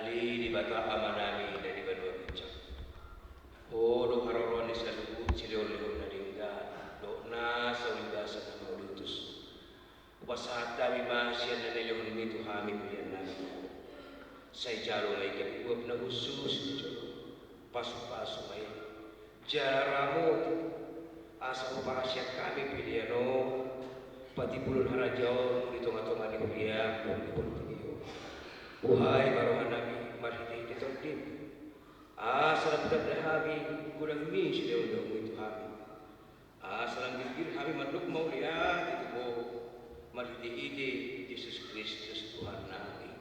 Ali di bata amanami dari badua bincang. Oh, do haroroni saluhut sileo-leo nadingga. Do na sawigasa na maulitus. Upasata wimasya na nilehon nito hami kuyan namin. Say jaro may kapuwap na usus nito. Paso-paso may jaramot. Asa upasya kami piliano. Pati pulun harajaw nito nga tunga ni kuya kung ipulpiniyo. Buhay marohan namin marhiti dito din. Sarap na hami kurang mi siya daw ito hami. Salam gilgil hami manluk maulian ito po marhiti ide Jesus Kristus Tuhan namin.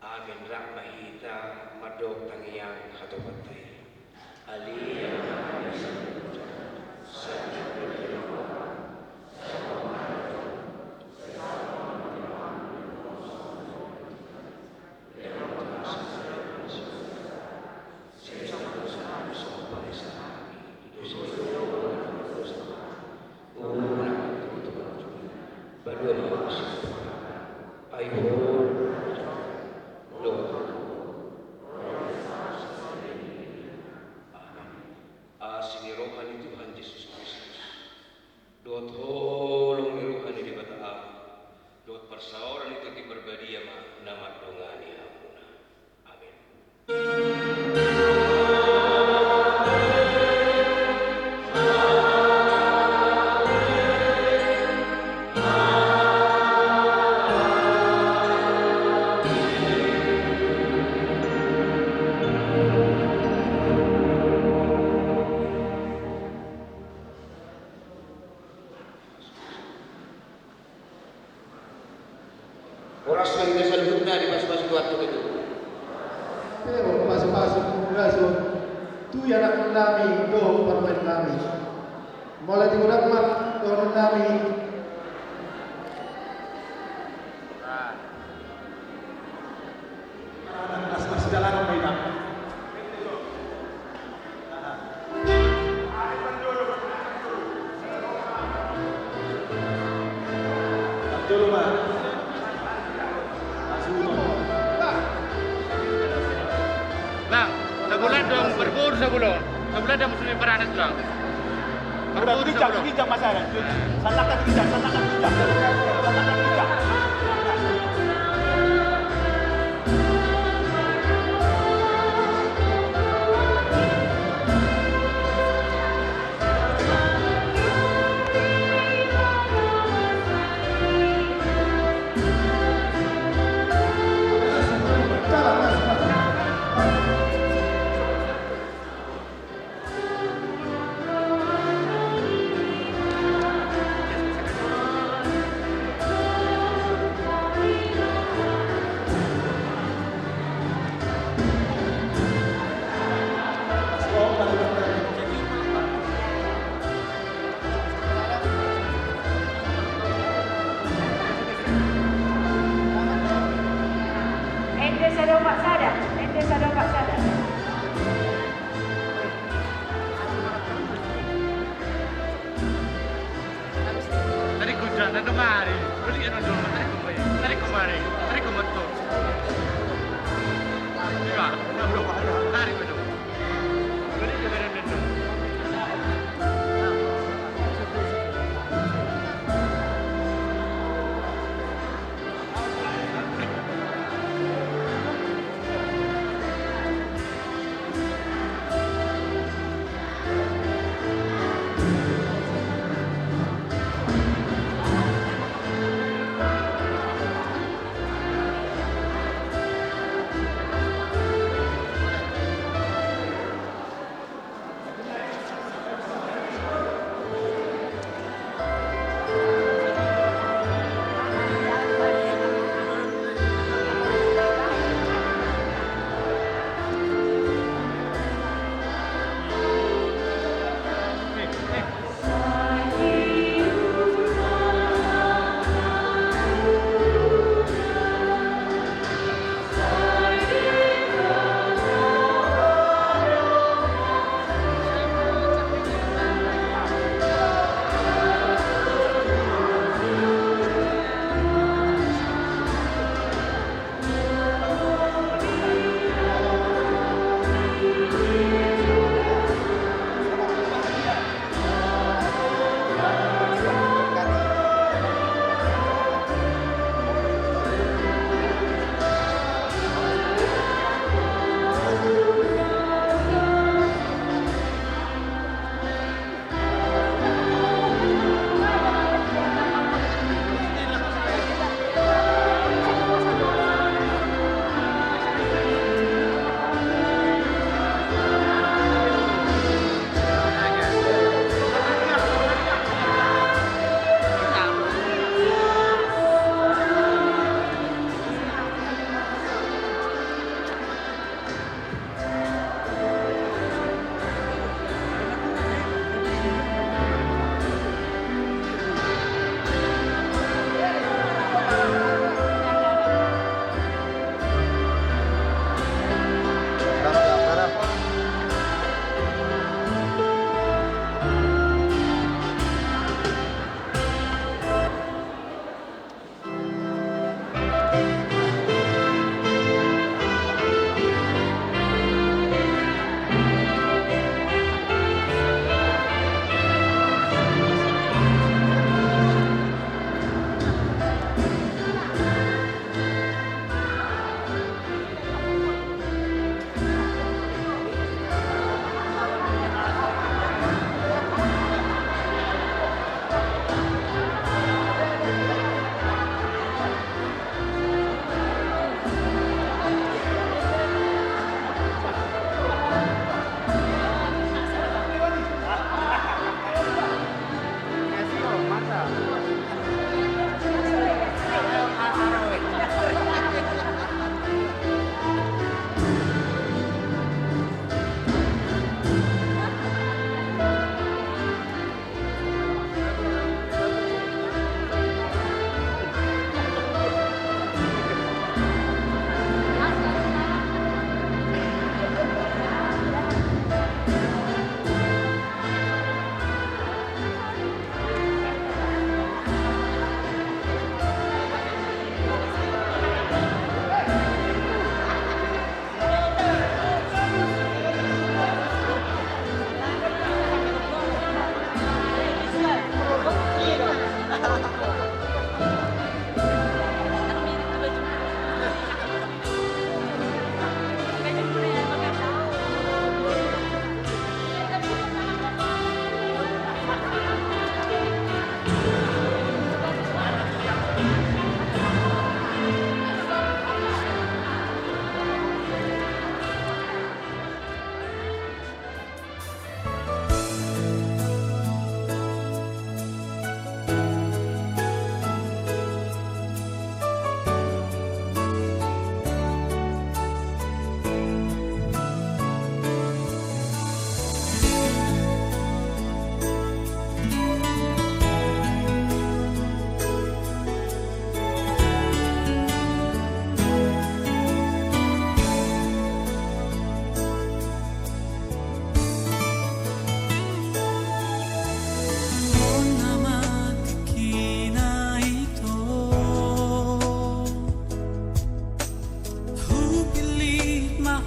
Amin rahmahita madog tangiyang katobatay. Aliyah sa oras lang na sa luhod na, di mas-mas buhat ko ito. Pero pasok-pasok ng braso, tu anak namin, do parmen namin. Mulai diulang mat, do namin. Mas jalan ang may dapat. Dulu mah. Bang, sebulan dong berburu sebulan. Sebulan dah muslim beranak bang. Udah bijak masalah. Salahkan bijak. Ente sadar Pak Sada. Tadi hujan dan kemari. Beli yang dulu tadi kemari. Tadi kemetu. Iya, belum ada. Tadi betul. Beli yang dulu.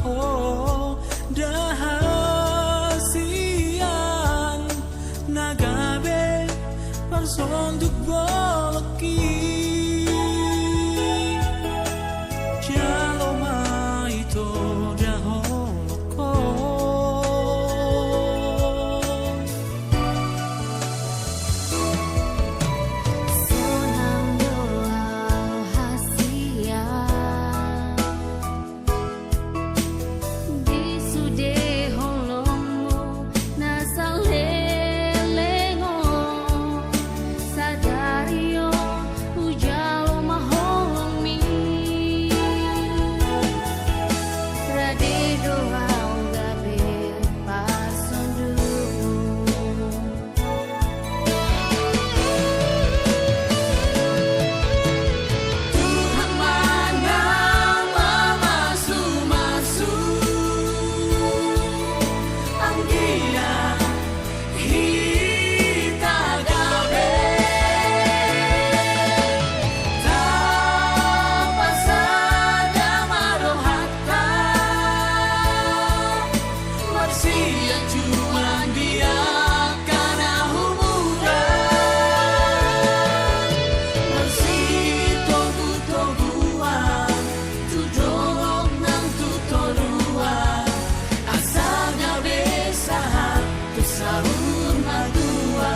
oh dahasian nagabe parsonduk boleki jaloma itu daholoko sonang doa hasia di sude holongmu nasal lelengo sadario ujalo maholong mi rade doa gabe pasondu Tuhan mana masu-masu anggia hita gabe tapasada marohata marsia cuma dia karena hubungan marsi togu-toguan tu dorong nang tu toruan asal gabe sahat tu sahur madua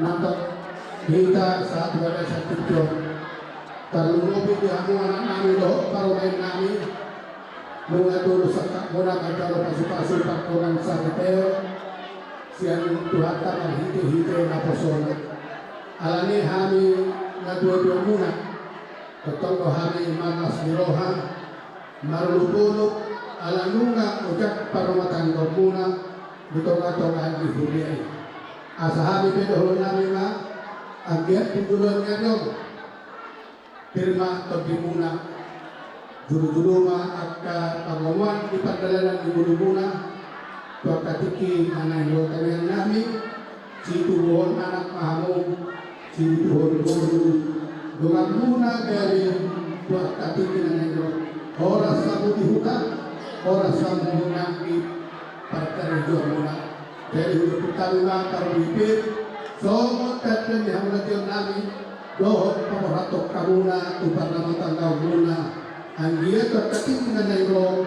nampak kita saat berada satu jam terlalu di amuan kami doh paromen kami mengatur sekat murah kalau pasu-pasu pakuran sakiteo siang Tuhan tak hite naposona alani kami ngadua-dua muna ketonggo kami manas diroha marulupuluk alanunga ujak parumatan muna ditonga-tonga di huniai asa kami pedohon kami ma agiat tundulan nganyong firma togimuna juru-juru ma akka pangamuan di pagdalanan di muna tua katiki manay lo kanyang nami si tubuhon anak mahamong si tubuhon guru dungan muna dari tua katiki nanay lo oras sa dihuka oras sa muna di pagdalanan muna dari udah putarunga karubipit somot katren di hamulation nami dohon pamaratok kamuna uparlamatan daw muna ang iya katiki nanay lo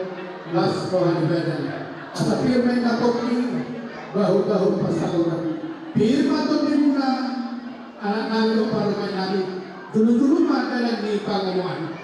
mas rohan ibadan asa firma na koking bahu-bahu pasaluran firma to di muna anak namin o parumay namin dulu-dulu madalang di pangamuan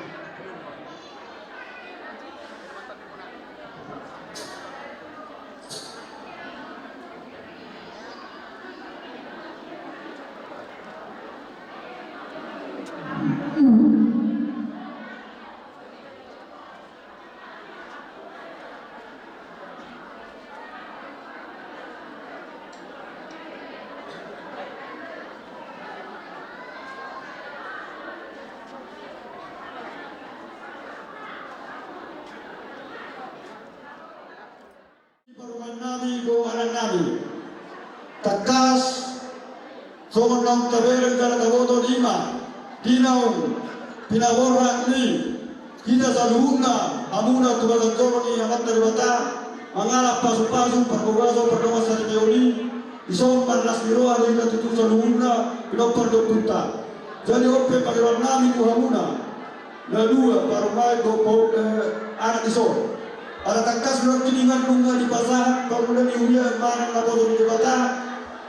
Nabi go anak nabi takas somonong tabereng dala taboto lima pinaung pinaborra ni kita saluhuna amuna tubalan toroni amat terbata mangalap pasu-pasu perkogaso perdoa sari meoli ison marlas miroa di tutu saluhuna pinopar dokunta jadi ope pakiran nabi ku hamuna na dua parumai go anak ison ada takas belum kiningan bunga di pasar, kemudian diulia mana laporan di bata,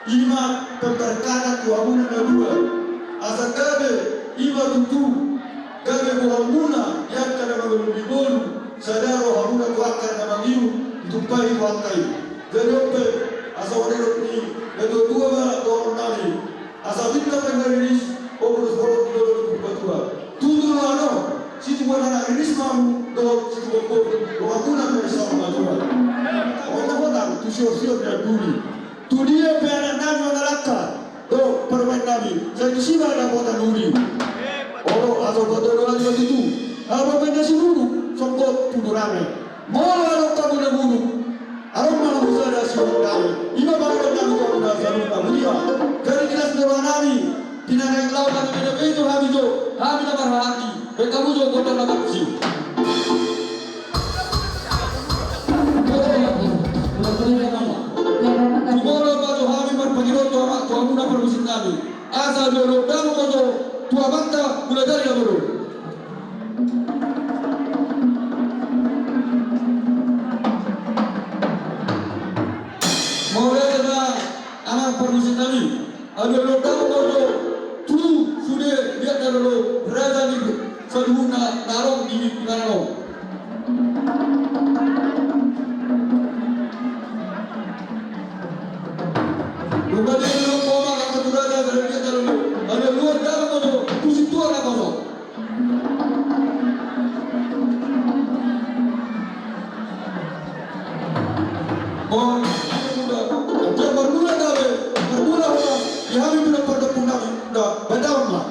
lima pemberkatan kuamuna dua, asal gabe iba tutu, gabe kuamuna yang kada mengalami bolu, sadaro hamuna kuakar nama biu, tupai kuakai, jadi ope asal wadah ni, itu dua malah orang nari, asal kita pengaris, obrol dulu berbatua, tutu lano. Situ buat anak ini semua dok situ buat waktu nak bersama macam orang orang tu siapa dia dulu tu dia pernah nabi mengalahkan dok permain nabi saya siapa ada buat dulu orang asal buat orang dia itu apa benda si dulu sokot pudu ramai mau orang kamu dah dulu orang mana bisa ada si orang ima baru nabi kamu dah selalu kamu dia dari kelas dua nabi tidak naik laut kami beda itu kami dah berhati kamu juga kota nak sih. Tumoro baru hari berpagiro tua muda permusim kami. Asal dulu dalam kodo tua banta mulai dari dulu. Mulai dari anak permusim kami. Ada dulu dalam kodo tu sudah lihat dulu raja itu. Saluhuna narong di narong. Bukan dia koma kata turaja dari dia dulu. Ada luar dalam kodo, pusing tua nak kodo. Oh, muda. Dia bermula kali, bermula orang. Dia hari bila pada punang, dah badam lah.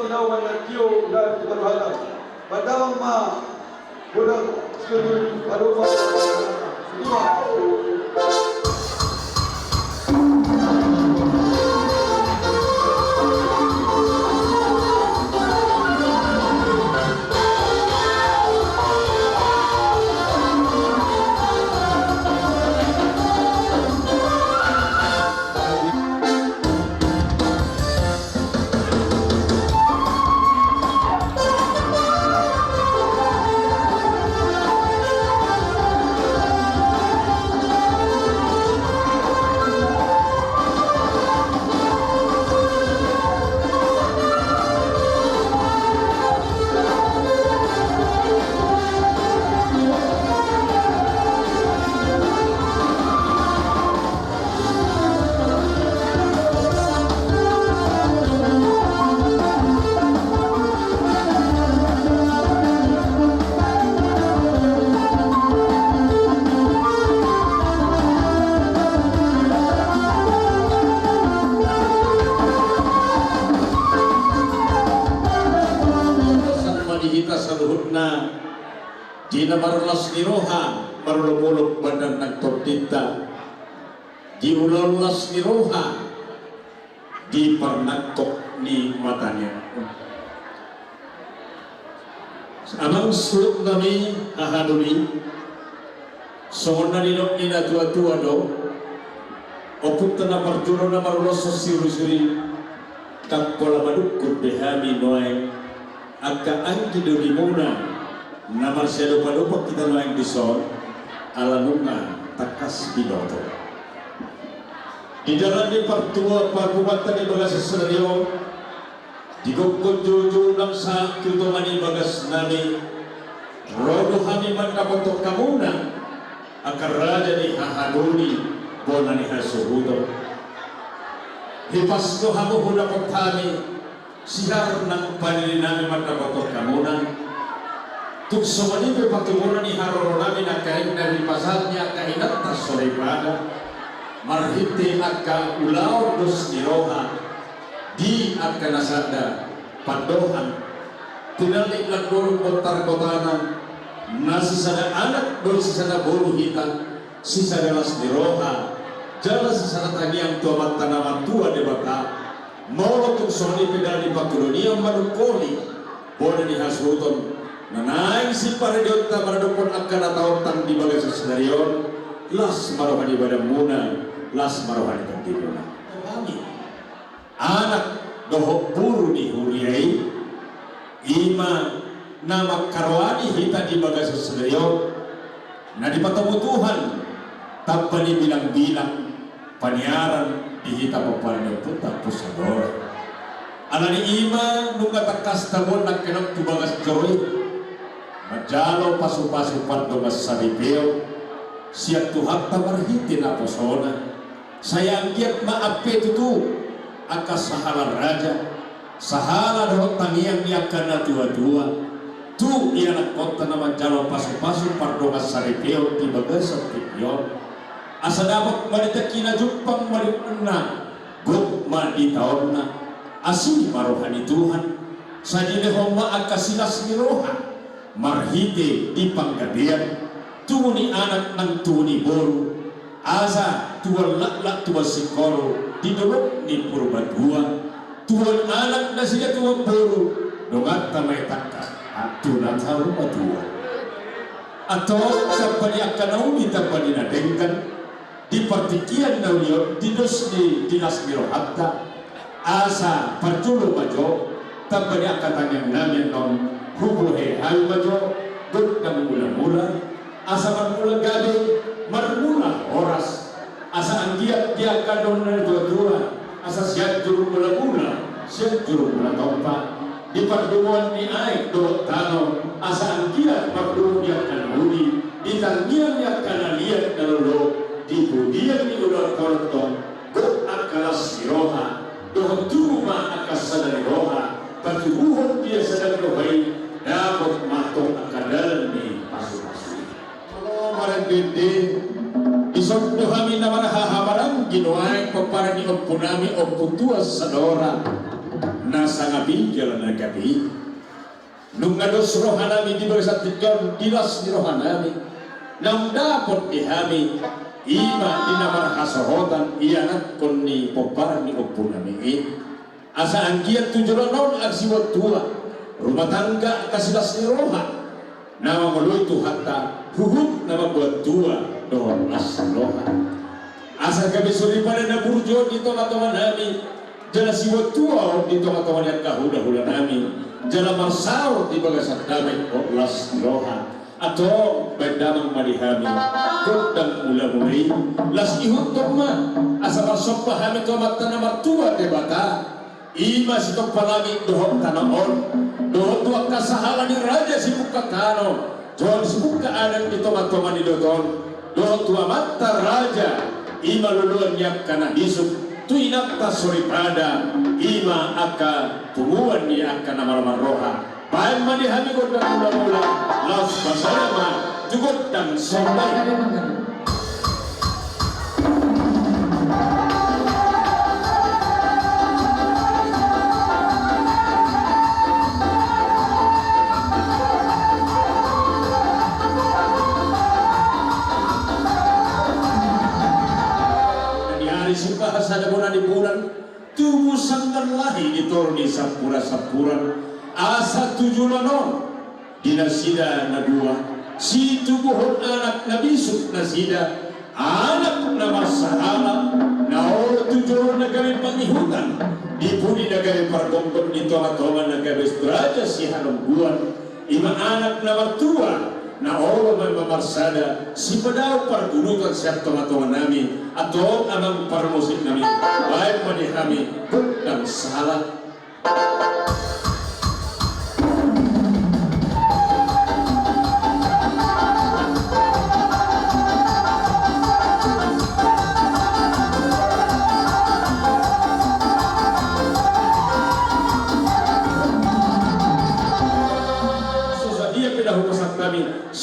tinawan ng kiyo na tukaluhanan. Bandawang budak sekalian karupa. Kita sa luhod na di na marulas ni Roha marulupulog badan nagtordita di ulalas ni Roha di parnagtok ni matanya amang sulok nami ahaduli songon na ninok ni na tua-tua do opunta na parjuro na marulas sa siru-siri takpola madukod dehami noay agka angki duri muna na Marcelo palupak kita noeng disol alanunga takas binoto di dalam di partua pagubatan di bagas senario di gokon jojo ng sa tutomani bagas nami rodo kami man kapuntok kamuna akar raja ni hahaduni bona ni hasuhudo hipas ko hamu hudapot kami sigar ng panili namin magkabatok kamunan tukso manipe patubunan ni haroro namin ang kain na ripasal niya kainat na soripana marhiti at ka ulaw dos ni Roha di at ka nasada pandohan tinalik lang durong kontar-kotanan na sisada anak doon sisada buluhitan sisada las ni Roha jala sisada taniyang tuamat tanaman tua de bata mau tuk soni pedal di Bakulonia manukoli boleh dihasuton nanai si paredota maradopon akan atau tang di bagai sesenarion las marohan di badan muna las marohan di kantibuna kami anak dohok buru di huriai ima nama karwani hita di bagai sesenarion na di patemu Tuhan tanpa dibilang-bilang paniaran dihita paparin puta pusador alani ima nunga takas tamon nagkenok tubagas joy majalo pasu-pasu pandogas saripeo siap tuhak tamarhiti na posona sayang giat maape tutu akas sahala raja sahala dohot tangiang niakan na tua-tua tu iya nakota na majalo pasu-pasu pandogas saripeo tibagas saripeo asa dapat maritakina jumpang maripuna gukma di tahun na asli marohani Tuhan sajile homa akasilas ni Roha marhite di panggadean tuni anak ng tuni boru asa tuwal laklak tuwal sikoro di dolok ni Purbadua tuwal anak na siya tuwal boru dongat tamay takka at tunat sa Purbadua atau sa paliakan kita palinadengkan di partikian naulion dinos di dinas biro hatta asa perculu majo tampani akatan yang namin non hubuhe hal majo dut ng mula-mula asa marmula galing marmula oras asa ang giat kadon na dua-dua asa siya juru mula-mula siya juru mula-tompa di pardumuan ni ay do tano asa ang giat pardumuan kanuli di tangian niya kanalian nalolo di budian ni ular korto guk akalas si Roha dohon turuma akas sadari Roha patubuhon dia sadari Rohai dapat matong akadalan ni pasu-pasu marandindi isok dohami naman hahamarang ginuay paparang ni oppunami opputuas sadora nasa ngabi jalan nagabi nung ngados rohanami di bawah tijon dilas di rohanami nang dapat dihami ima dinamar hasahotan ianat koni popar ni opunami asa anggiat 7 tahun agsiwat tua rumah tangga kasilas ni roha nama meluy tu hatta huhut nama buat tua doon asroha asa gabi suri pada na burjo di toma-toma nami jala siwat tua di toma-toma yang kahuda-huda nami jala marsau di bagasan damai oklas roha atau bedamang malihami kodang mula-mulai las ihut toma asa marsok pahami tomat tanah tua debata ima sitok palagi dohok tanaon dohok tua kasahala di raja sibuk kakano dohok sibuk keadaan di tomat-toma di doton dohok tua mata raja ima luluan yak kana hisuk tu inakta soripada ima aka tumuan ni aka nama-nama roha baik mandi hami godang mula-mula laus basalama jugot dan sombay suka hasada bona di bulan tubuh sangkan lahi ditorni sapura-sapuran asa 7 lanon dinasida na dua si tubuhon anak na bisuk nasida anak na masahala na oro 7 na gawin pangihutan di puni na gawin pargongkot di tonga-tonga na gawin raja si halongguan ima anak na martua na oro may mamarsada si padaw pargunutan siya tonga-tonga nami atau amang parmusik nami baik manihami dan salah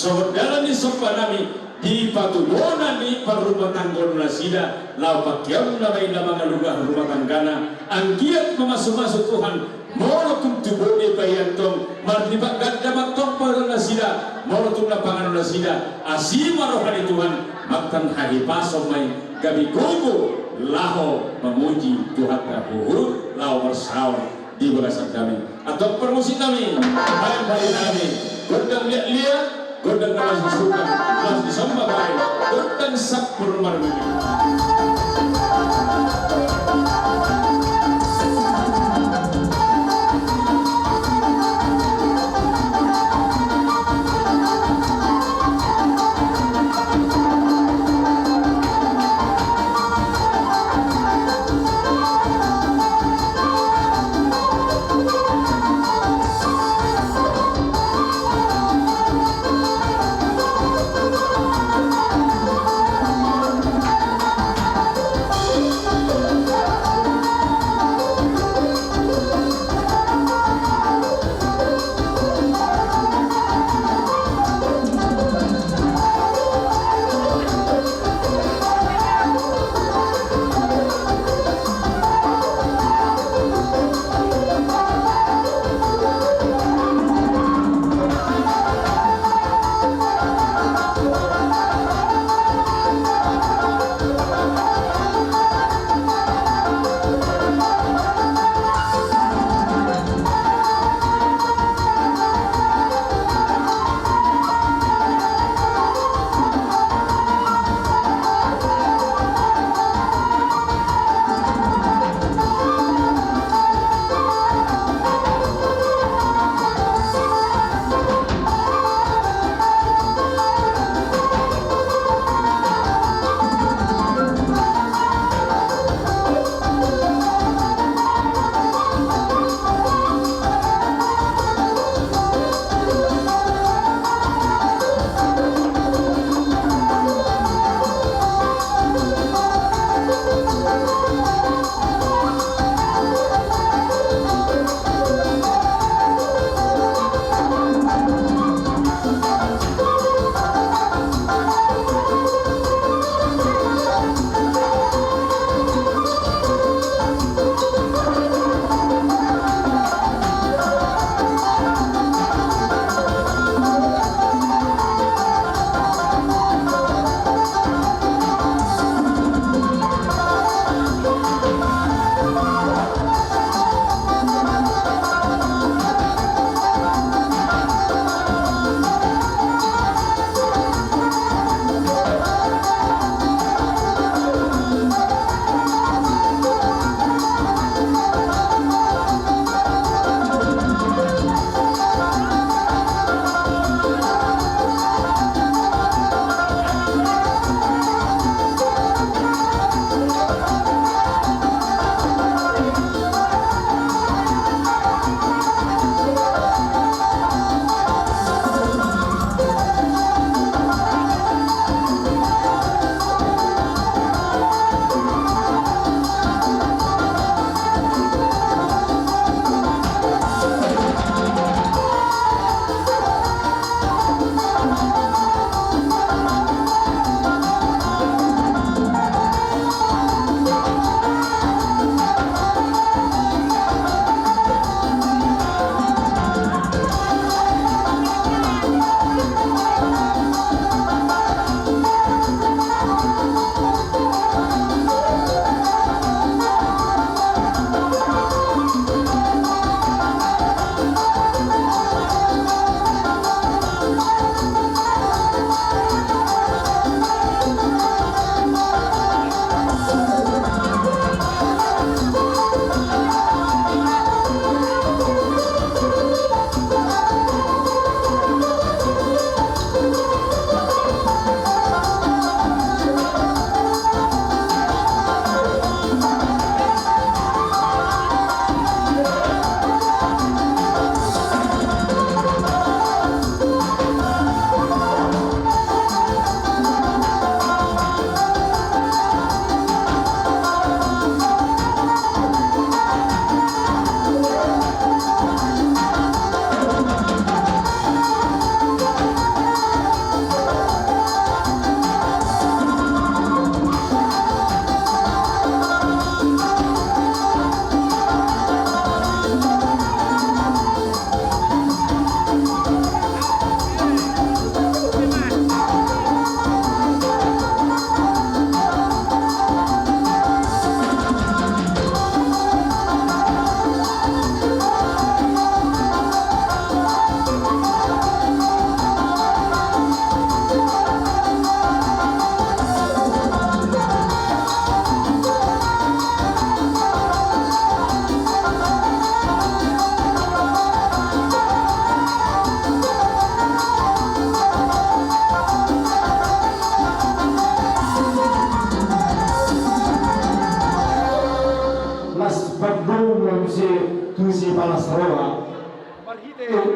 saudara ni sopanami di patubona ni parumah tanggon nasida lau pakyam namai lamang alugah rumah tanggana anggiat memasuk-masuk Tuhan morotum tubone bayantong marlibat ganda tong pada nasida morotum lapangan nasida asima rohani Tuhan maktan hari pasomai gabi gogo laho memuji Tuhan tahuhur lau bersawar di belasan kami atau permusik kami baik-baik kami godang lihat-lihat godang kelas disukan, kelas disamba baik, godang sapur marmini.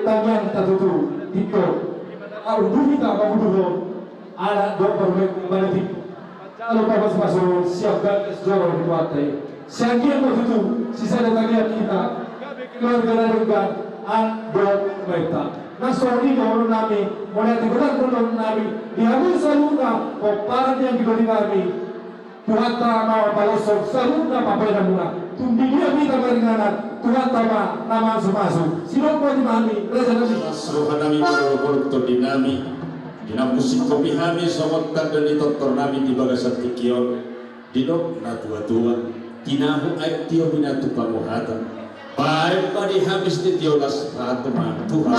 Tangan tertutu itu Dubita Babuduho ala dokter Balitik kalau pas masuk siapkan esjoro di pantai siangnya tertutu sisa datangnya kita keluarga dengan dok mereka nasoni dulu nami mulai digunakan dulu nami diambil salunga koparan yang diberi nami Tuhan tama balosok salunga papai namuna tumbinya kita beringanan Tuhan tama nama masuk silok mau dimami raja nabi Suruhan nami produktor dinami dina musik kopi hami somot tanda di doktor nami di bagasan tikion dinok na tua-tua tinahu aib tio binatu pamuhatan baik padi habis di tiolas ratu man Tuhan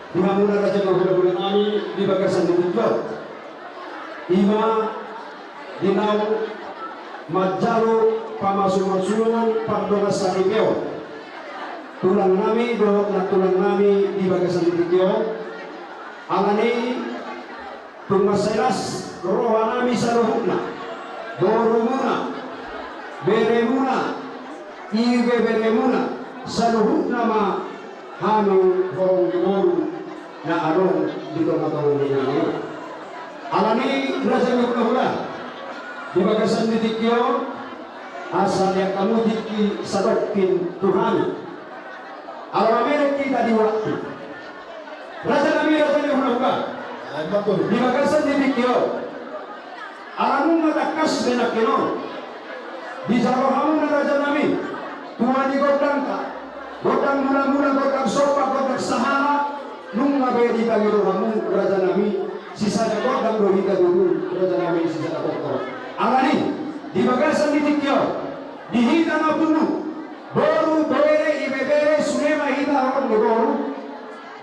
Dimana raja kabupaten kami di bagasan dibuka Ima dinau Majalo pamasuman pardonga sanipeo tulang nami do na tulang nami di bagasan dibuka angani tumaseras roha nami sarohuna dorumuna beremuna ibe beremuna sarohuna ma hanu hong gimoru na arong dito matawang ninyo. Alani raja ngapula di bagasan ditikyo asal yang kamu diki sadokin Tuhan. Alamere kita di waktu. Raja kami raja ngapula di bagasan ditikyo alamun matakas benakino di jarohamu na raja nami Tuhan di godang ka godang mula-mula godang sopa godang sahara nung ngabedi kami rohamu raja nami sisa godang rohita dulu raja nami sisa doktor alani di bagasan ditikyo dihita ngabunu boru bere ibebere sunema hita orang boru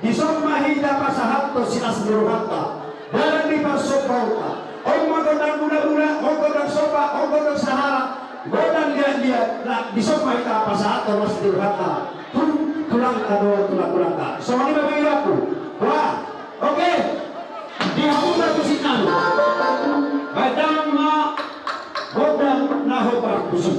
di somma hita pasahat to sinas rohata dalam di pasopauta omma godang mula-mula godang sopa godang sahara godang dia di somma hita pasahat to mas rohata tulang ka. So ini bapak aku. Wah, oke. Di hamuna kusinan. Badang ma godang naho parkusuk.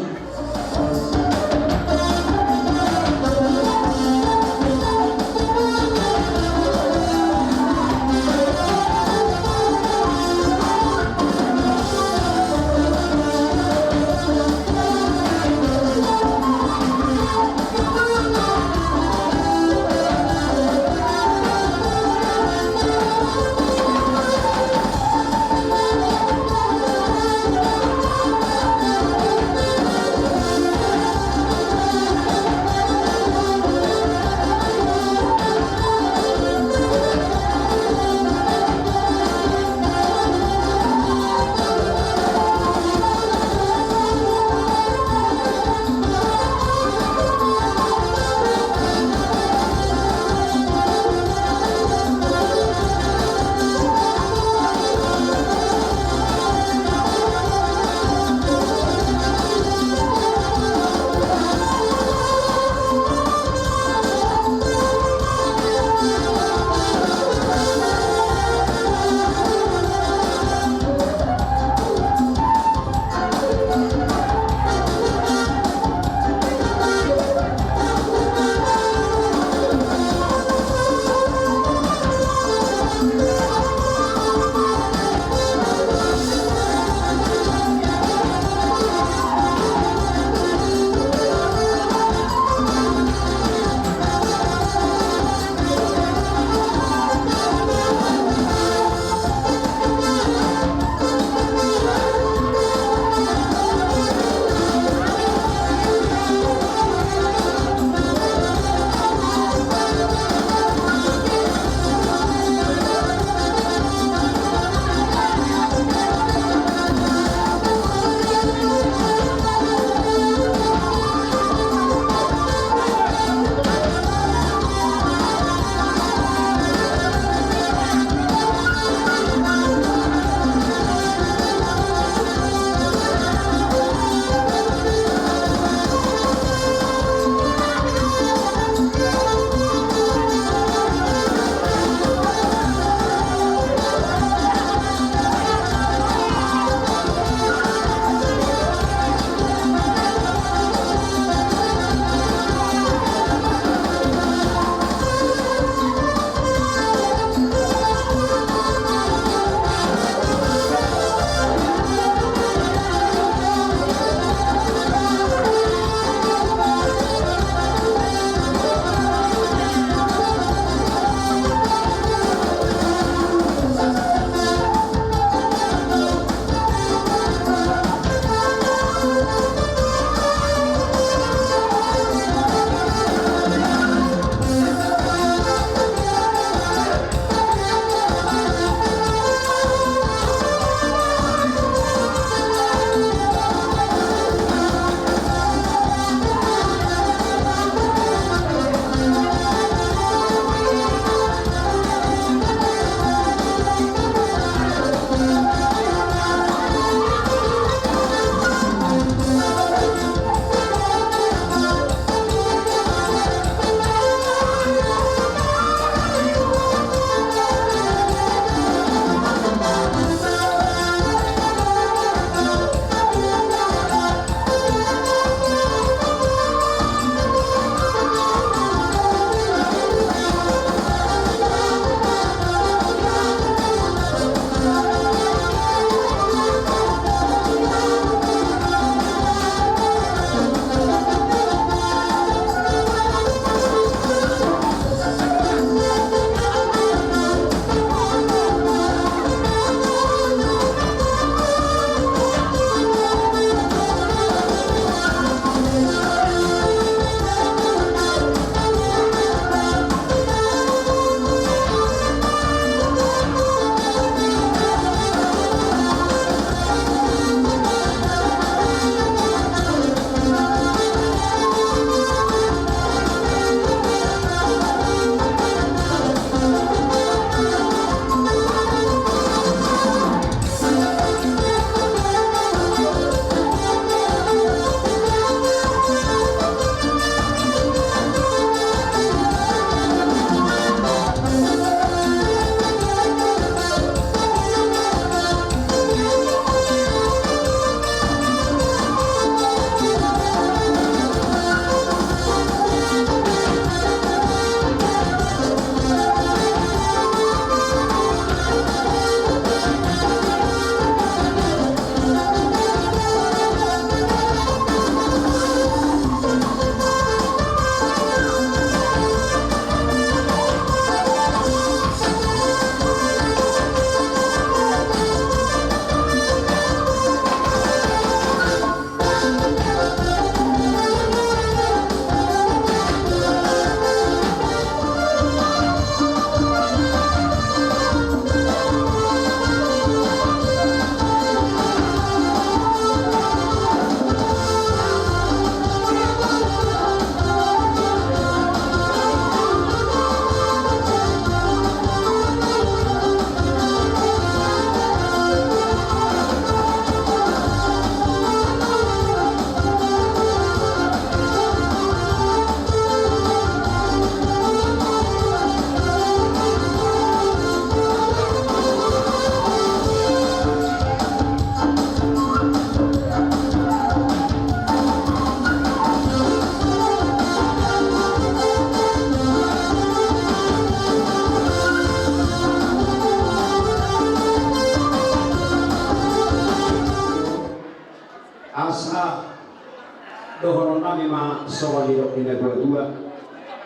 sawaliro ina dua-dua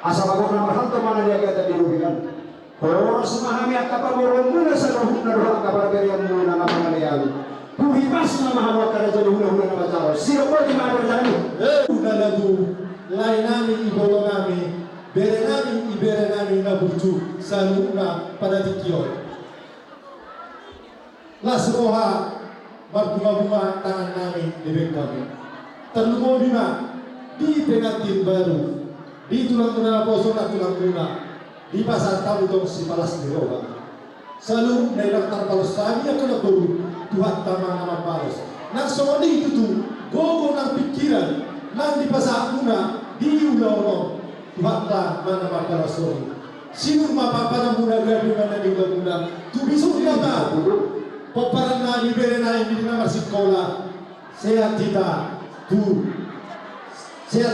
asa bagona mahal mana dia kata dirugikan orang semahami akapamoro muna sa rohuna roh akabargarian muna nga mga liyawi buhibas na mahawa ka na dyan huna-huna na matawa sino po di mga dyan Una lagu lain namin iboto namin ibere namin na burju sa luna panadikyo las roha magbunga-bunga tangan namin libig kami terlumo bima di pengantin baru di tulang-tulang poso na tulang muna di pasar tamu dong si palas di roba selalu naikar palos kami akan naguru Tuhan tamang nama palos nagsomoni itu tuh gogo ng pikiran nang di pasar muna di ulo Tuhan ta mana mapalasori sino mapapana muna gabi mana di ulo muna tubisok na ta paparan na libere na hindi na marsikola saya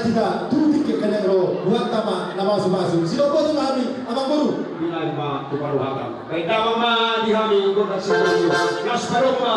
tidak tutik ke kanero buat tama nama sumasu sino po tumami amang guru bilang ma tuparuhakan kay tama ma dihami ko na sa inyo las paroma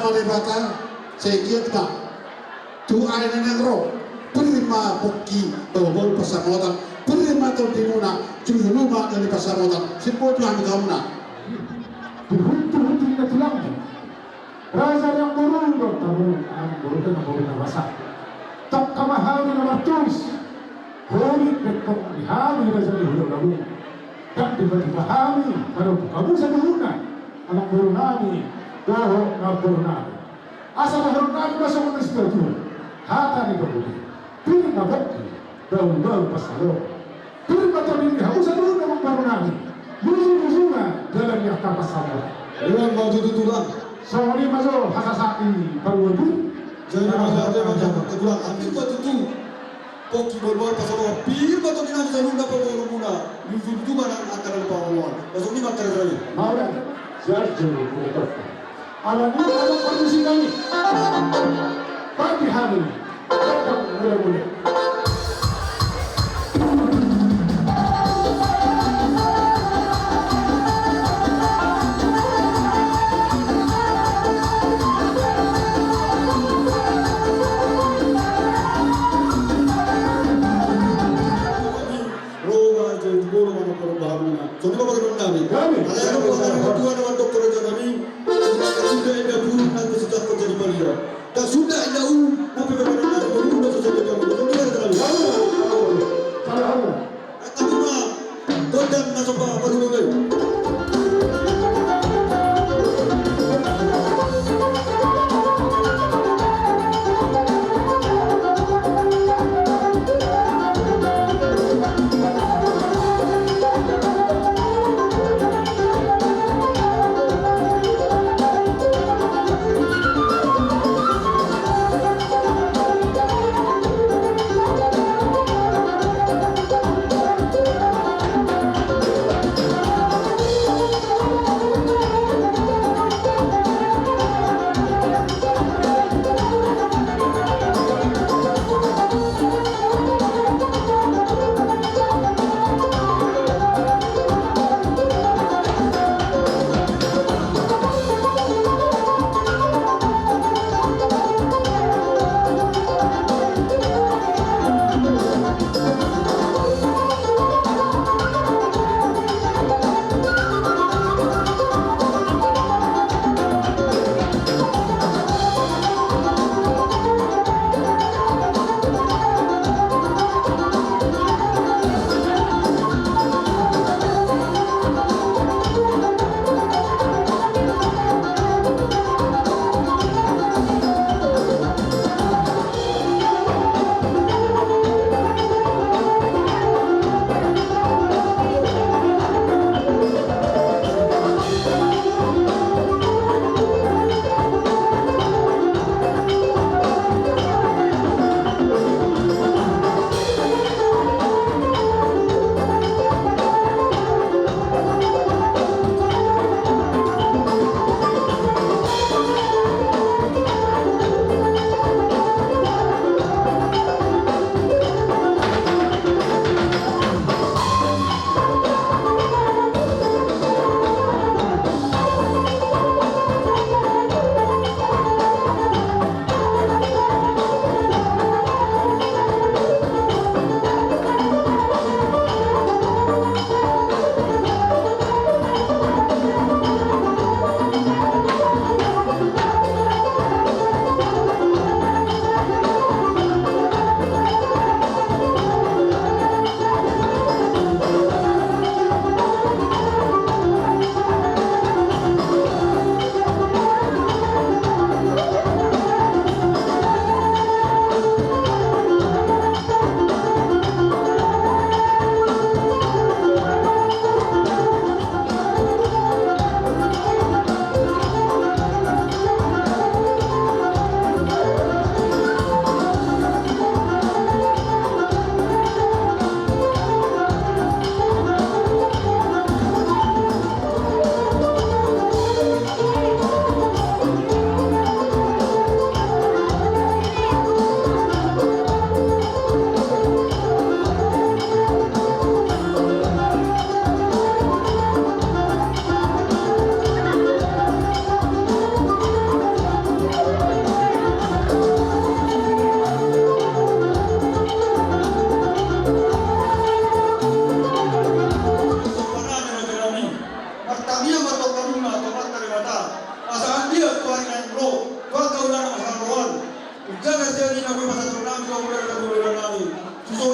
malibata sekian tak tu air negro prima poki bobol pasamotan prima to dimuna cuma dari pasamotan sipot yang gamna tuhun na tulang raja yang turun tamu turun na turun na basa tak kamahali na martuis hori betong dihali raja di hulog lagu dan tiba-tiba hali baru kamu sa duhuna anak burunani doho na burunani asa na burunani masuk ke situ hata ni kabudi pilih na bokki daun-daun pasalo pilih na tolong hausa duhuna ng burunani lusu-lusuna dalam yang kapasalo Iwan mau tutulan. sorry masuk hasasaki paruwadu Jadi macam kedulang ambil batu tu. Poki bol pasal pir batu ni nak jalur dapat bol muna. Yusuf tu mana akan lupa bol. Masuk ni makan lagi. mau dah siap jauh alam ini ada kondisi kami pagi hari tetap boleh Roma jadi bol mana kalau bahamuna. So ni bapak kita ni. Kami. Ada yang bapak kita dua nama doktor aja kami. Sudah ada burung nanti sudah terjadi balia. Dan sudah ada tapi bagaimana nanti burung dah selesai jadi balia. So ni ada lagi. kalau Tapi mah todan masuk bapak baru lagi.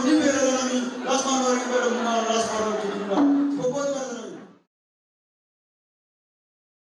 di